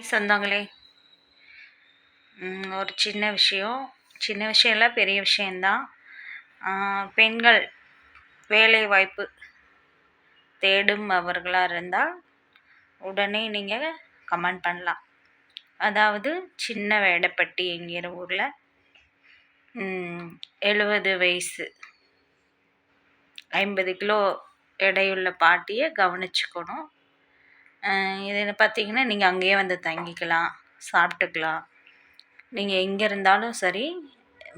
சொந்தங்களே, ஒரு சின்ன விஷயம் இல்லை, பெரிய விஷயந்தான். பெண்கள் வேலை வாய்ப்பு தேடும் அவர்களாக இருந்தால் உடனே நீங்கள் கமெண்ட் பண்ணலாம். அதாவது சின்ன வேடப்பட்டி என்கிற ஊரில் 70 வயசு 50 கிலோ எடையுள்ள பாட்டியை கவனிச்சுக்கணும். இது பார்த்திங்கன்னா நீங்கள் அங்கேயே வந்து தங்கிக்கலாம், சாப்பிட்டுக்கலாம். நீங்கள் எங்கே இருந்தாலும் சரி,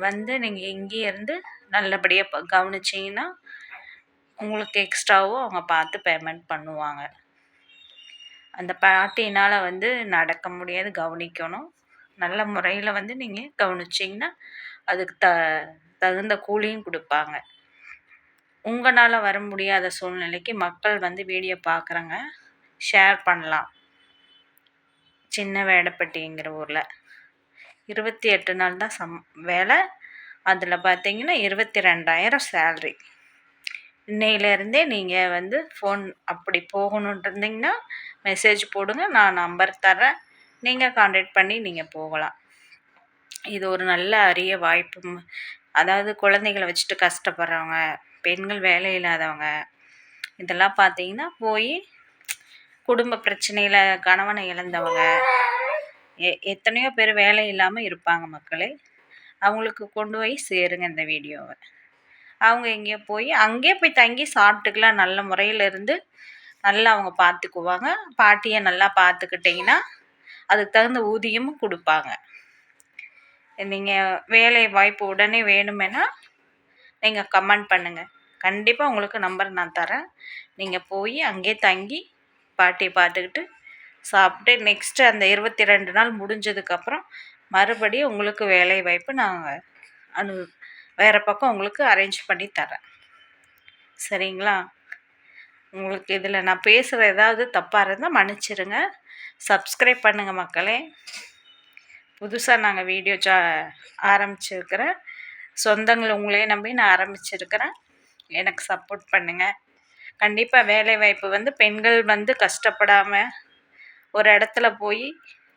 வந்து நீங்கள் இங்கேயே இருந்து நல்லபடியாக கவனிச்சிங்கன்னா உங்களுக்கு எக்ஸ்ட்ராவும் அவங்க பார்த்து பேமெண்ட் பண்ணுவாங்க. அந்த பாட்டினால் வந்து நடக்க முடியாது, கவனிக்கணும். நல்ல முறையில் வந்து நீங்கள் கவனிச்சிங்கன்னா அதுக்கு தகுந்த கூலியும் கொடுப்பாங்க. உங்களால் வர முடியாத சூழ்நிலைக்கு மக்கள் வந்து வீடியோ பார்க்குறாங்க, ஷேர் பண்ணலாம். சின்ன வேடப்பட்டிங்கிற ஊரில் 28 நாள் தான் வேலை. அதில் பார்த்தீங்கன்னா 22,000 சேல்ரி. இன்னையிலேருந்தே நீங்கள் வந்து ஃபோன் அப்படி போகணுன்ட்டு இருந்தீங்கன்னா மெசேஜ் போடுங்க, நான் நம்பர் தரேன், நீங்கள் கான்டாக்ட் பண்ணி நீங்கள் போகலாம். இது ஒரு நல்ல அரிய வாய்ப்பு. அதாவது குழந்தைகளை வச்சுட்டு கஷ்டப்படுறவங்க, பெண்கள் வேலை இல்லாதவங்க, இதெல்லாம் பார்த்தீங்கன்னா போய் குடும்ப பிரச்சனையில் கணவனை இழந்தவங்க, எத்தனையோ பேர் வேலை இல்லாமல் இருப்பாங்க மக்களே. அவங்களுக்கு கொண்டு போய் சேருங்க இந்த வீடியோவை. அவங்க எங்கேயோ போய் அங்கேயே போய் தங்கி சாப்பிட்டுக்கலாம். நல்ல முறையில் இருந்து நல்லா அவங்க பார்த்துக்குவாங்க. பாட்டியை நல்லா பார்த்துக்கிட்டிங்கன்னா அதுக்கு தகுந்த ஊதியமும் கொடுப்பாங்க. நீங்கள் வேலை வாய்ப்பு உடனே வேணுமென்னா நீங்கள் கமெண்ட் பண்ணுங்கள். கண்டிப்பாக உங்களுக்கு நம்பர் நான் தரேன். நீங்கள் போய் அங்கேயே தங்கி பாட்டியை பார்த்துக்கிட்டு சாப்பிட்டு நெக்ஸ்ட்டு அந்த 22 நாள் முடிஞ்சதுக்கப்புறம் மறுபடியும் உங்களுக்கு வேலை வாய்ப்பு நாங்கள் வேறு பக்கம் உங்களுக்கு அரேஞ்ச் பண்ணி தரேன். சரிங்களா? உங்களுக்கு இதில் நான் பேசுகிற ஏதாவது தப்பாக இருந்தால் மன்னிச்சிருங்க. சப்ஸ்கிரைப் பண்ணுங்கள் மக்களே. புதுசாக நாங்கள் வீடியோ ஆரம்பிச்சிருக்கிறேன். சொந்தங்கள் உங்களே நம்பி நான் ஆரம்பிச்சிருக்கிறேன். எனக்கு சப்போர்ட் பண்ணுங்கள். கண்டிப்பாக வேலைவாய்ப்பு வந்து பெண்கள் வந்து கஷ்டப்படாமல் ஒரு இடத்துல போய்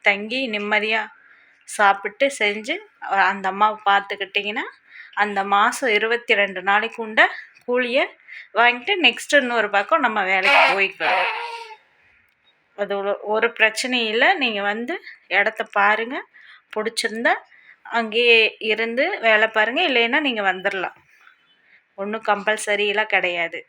தங்கி நிம்மதியாக சாப்பிட்டு செஞ்சு அந்த அம்மாவை பார்த்துக்கிட்டிங்கன்னா அந்த மாதம் 22 நாளைக்கு உண்ட கூலியை வாங்கிட்டு நெக்ஸ்ட்டு இன்னொரு பக்கம் நம்ம வேலைக்கு போய்க்கலாம். அது ஒரு பிரச்சனையும் இல்லை. நீங்கள் வந்து இடத்த பாருங்கள், பிடிச்சிருந்தா அங்கேயே இருந்து வேலை பாருங்கள், இல்லைன்னா நீங்கள் வந்துடலாம். ஒன்றும் கம்பல்சரியெலாம் கிடையாது.